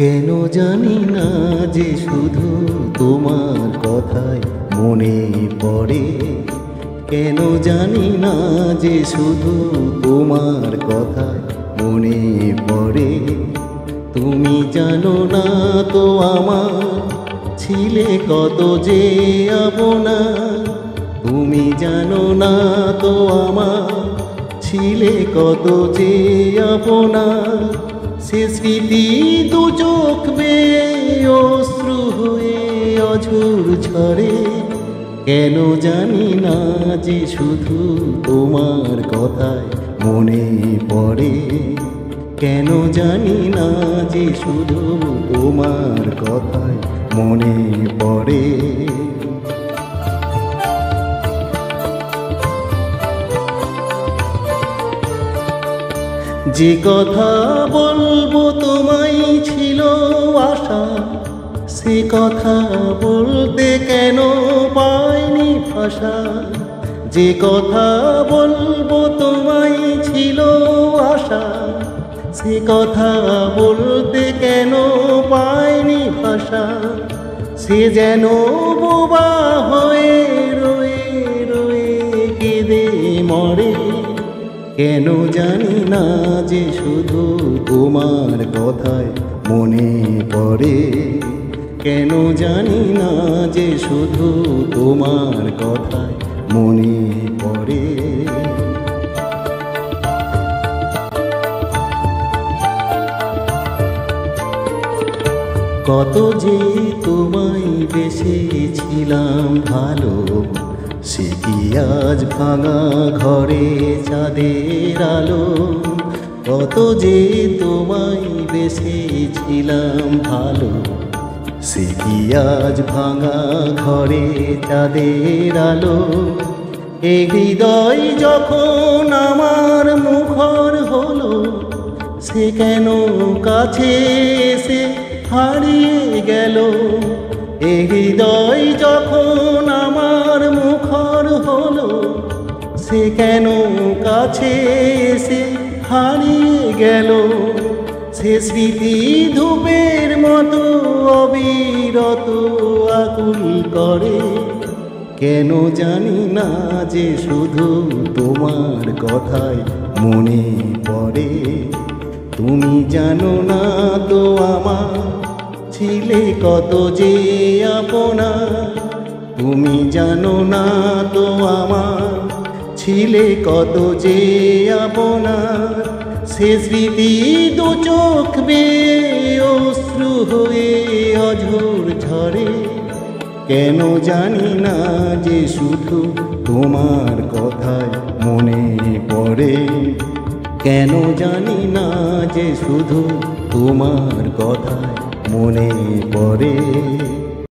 কেন জানি না যে শুধু তোমার কথাই মনে পড়ে, কেন জানি না যে শুধু তোমার কথাই মনে পড়ে। তুমি জানো না তো আমার ছিলে কত যে আপনা, তুমি জানো না তো আমার ছিলে কত যে আপনা। সে স্মৃতি দু চোখ বেয়ে অশ্রু হয়ে অঝোর ঝরে, কেন জানি না যে শুধু তোমার কথায় মনে পড়ে, কেন জানি না যে শুধু তোমার কথায় মনে পড়ে। যে কথা বলবো তোমায় ছিল আশা, সে কথা বলতে কেন পাইনি ভাষা। যে কথা বলবো তোমায় ছিল আশা, সে কথা বলতে কেন পাইনি ভাষা। সে যেন বোবা হয়ে রয়ে রয়ে কেঁদে মরে, কেন জানি না যে শুধু তোমার কথায় মনে পড়ে, কেন জানি না যে শুধু তোমার কথায় মনে পড়ে। কত যে তোমায় বেসেছিলাম ভালো, সে কি আজ ভাঙা ঘরে চাঁদের আলো। কত যে তোমায় বেসেছিলাম ভালো, সে কি আজ ভাঙা ঘরে চাঁদের আলো। এ হৃদয় যখন আমার মুখর হলো, সে কেন কাছে এসে হারিয়ে গেল। এ হৃদয় যখন আমার মুখর হলো, সে কেন কাছে এসে হারিয়ে গেল। সে স্মৃতি ধূপের মতো অবিরত আকুল করে, কেন জানি না যে শুধু তোমার কথায় মনে পড়ে। তুমি জানো না তো আমার ছিলে কত যে আপনা, তুমি জানো না তো আমার ছিলে কত যে আপনা। সে স্মৃতি দু চোখ বেয়ে অশ্রু হয়ে অঝোর ঝরে, কেন জানি না যে শুধু তোমার কথায় মনে পড়ে, কেন জানি না যে শুধু তোমার কথায় মনে পড়ে।